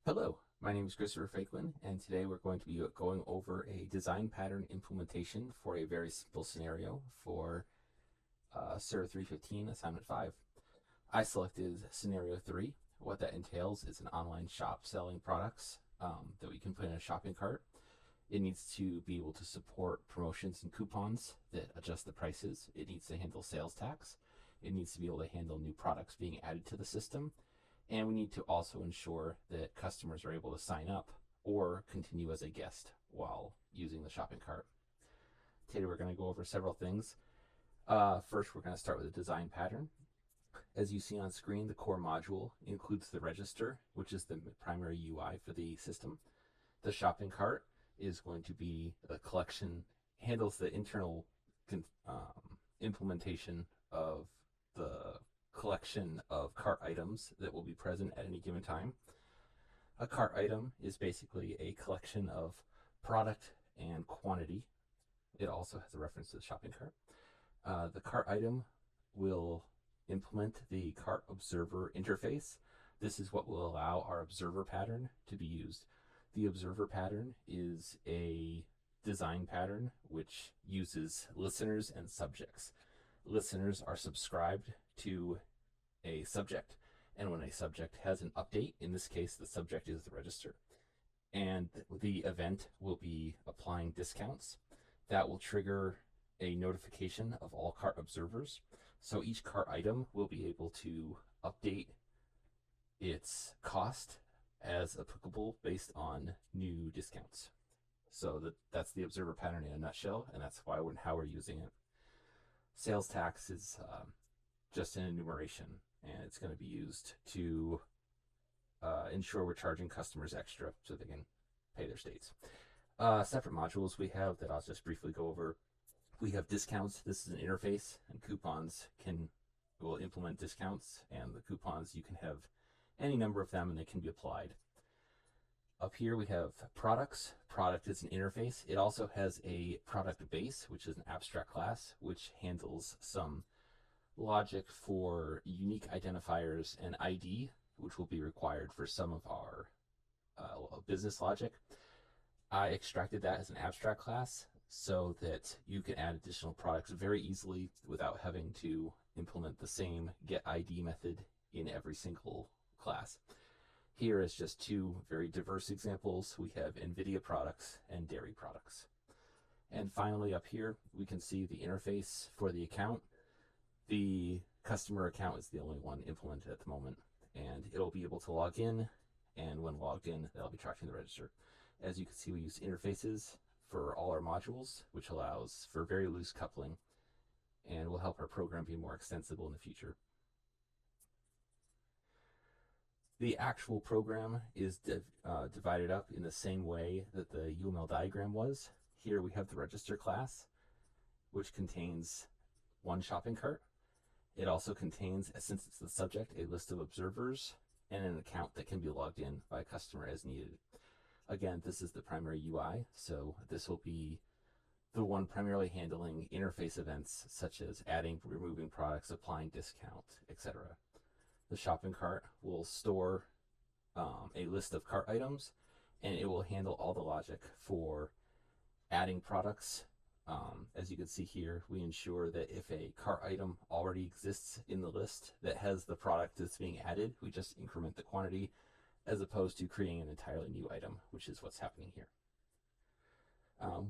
Hello, my name is Christopher Franklin, and today we're going to be going over a design pattern implementation for a very simple scenario for SIR 315 Assignment 5. I selected Scenario 3. What that entails is an online shop selling products that we can put in a shopping cart. It needs to be able to support promotions and coupons that adjust the prices. It needs to handle sales tax. It needs to be able to handle new products being added to the system, and we need to also ensure that customers are able to sign up or continue as a guest while using the shopping cart. Today we're going to go over several things. First, we're going to start with a design pattern. As you see on screen, the core module includes the register, which is the primary UI for the system. The shopping cart is going to be a collection, handles the internal implementation of the collection of cart items that will be present at any given time. A cart item is basically a collection of product and quantity. It also has a reference to the shopping cart. The cart item will implement the cart observer interface. This is what will allow our observer pattern to be used. The observer pattern is a design pattern which uses listeners and subjects. Listeners are subscribed to a subject, and when a subject has an update, in this case the subject is the register, and the event will be applying discounts, that will trigger a notification of all cart observers. So each cart item will be able to update its cost as applicable based on new discounts. So that's the observer pattern in a nutshell, and that's how we're using it. Sales tax is just an enumeration, and it's going to be used to ensure we're charging customers extra so they can pay their states. Separate modules we have that I'll just briefly go over. We have discounts. This is an interface, and coupons will implement discounts, and the coupons, you can have any number of them and they can be applied. Up here we have products. Product is an interface. It also has a product base, which is an abstract class, which handles some logic for unique identifiers and ID, which will be required for some of our business logic. I extracted that as an abstract class so that you can add additional products very easily without having to implement the same get ID method in every single class. Here is just two very diverse examples. We have NVIDIA products and dairy products. And finally up here, we can see the interface for the account. The customer account is the only one implemented at the moment, and it'll be able to log in, and when logged in, that'll be tracking the register. As you can see, we use interfaces for all our modules, which allows for very loose coupling and will help our program be more extensible in the future. The actual program is divided up in the same way that the UML diagram was. Here we have the register class, which contains one shopping cart. It also contains, since it's the subject, a list of observers and an account that can be logged in by a customer as needed. Again, this is the primary UI, so this will be the one primarily handling interface events such as adding, removing products, applying discount, etc. The shopping cart will store a list of cart items, and it will handle all the logic for adding products. As you can see here, we ensure that if a cart item already exists in the list that has the product that's being added, we just increment the quantity as opposed to creating an entirely new item, which is what's happening here.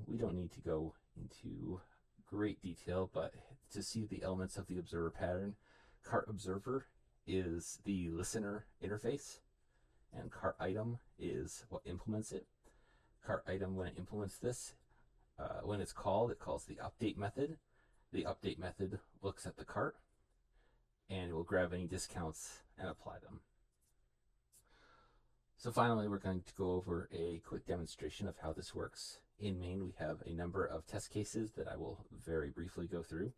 We don't need to go into great detail, but to see the elements of the observer pattern, cart observer is the listener interface, and cart item is what implements it. Cart item, when it implements this, when it's called, it calls the update method. The update method looks at the cart and it will grab any discounts and apply them. So finally, we're going to go over a quick demonstration of how this works. In main, we have a number of test cases that I will very briefly go through.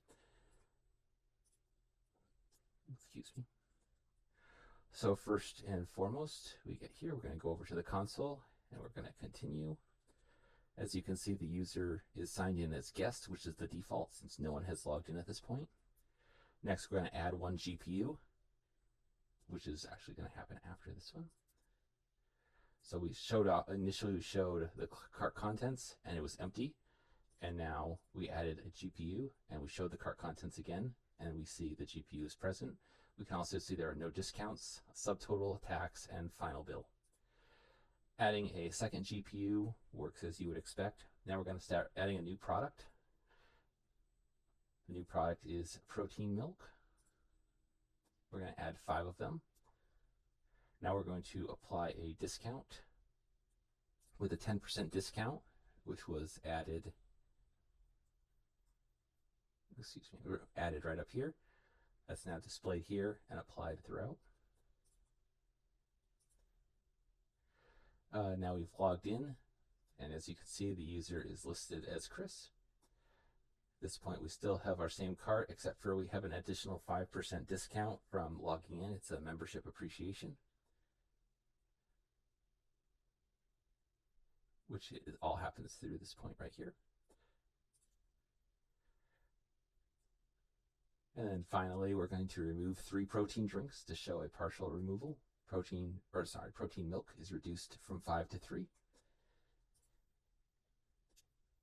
Excuse me. So first and foremost, we get here, we're going to go over to the console and we're going to continue. As you can see, the user is signed in as guest, which is the default since no one has logged in at this point. Next, we're going to add one GPU, which is actually going to happen after this one. So initially we showed the cart contents and it was empty, and now we added a GPU and we showed the cart contents again and we see the GPU is present. We can also see there are no discounts, subtotal, tax, and final bill. Adding a second GPU works as you would expect. Now we're going to start adding a new product. The new product is protein milk. We're going to add 5 of them. Now we're going to apply a discount with a 10% discount, which was added, added right up here. That's now displayed here and applied throughout. Now we've logged in, and as you can see, the user is listed as Chris. At this point, we still have our same cart, except for we have an additional 5% discount from logging in. It's a membership appreciation, which all happens through this point right here. And then finally, we're going to remove 3 protein drinks to show a partial removal. Protein milk is reduced from 5 to 3.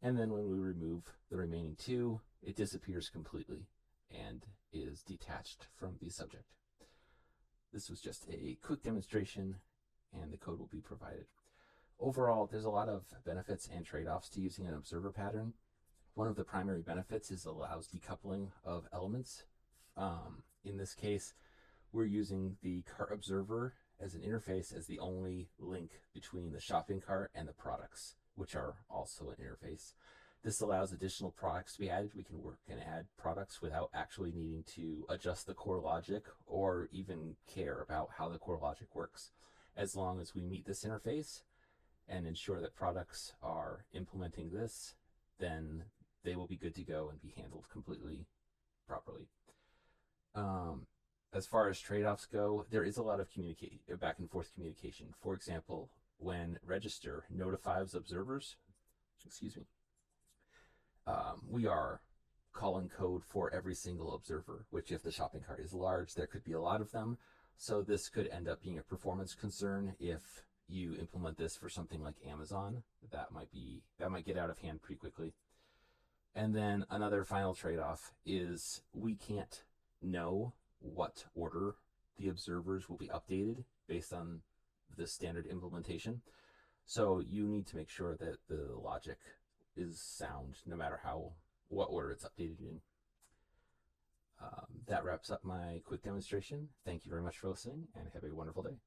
And then when we remove the remaining 2, it disappears completely and is detached from the subject. This was just a quick demonstration, and the code will be provided. Overall, there's a lot of benefits and trade-offs to using an observer pattern. One of the primary benefits is it allows decoupling of elements. In this case, we're using the cart observer as an interface as the only link between the shopping cart and the products, which are also an interface. This allows additional products to be added. We can work and add products without actually needing to adjust the core logic or even care about how the core logic works. As long as we meet this interface and ensure that products are implementing this, then they will be good to go and be handled completely properly. As far as trade-offs go, there is a lot of back and forth communication. For example, when register notifies observers, we are calling code for every single observer, which if the shopping cart is large, there could be a lot of them. So this could end up being a performance concern if you implement this for something like Amazon. That might get out of hand pretty quickly. And then another final trade-off is we can't know what order the observers will be updated based on the standard implementation. So you need to make sure that the logic is sound no matter what order it's updated in. That wraps up my quick demonstration. Thank you very much for listening, and have a wonderful day.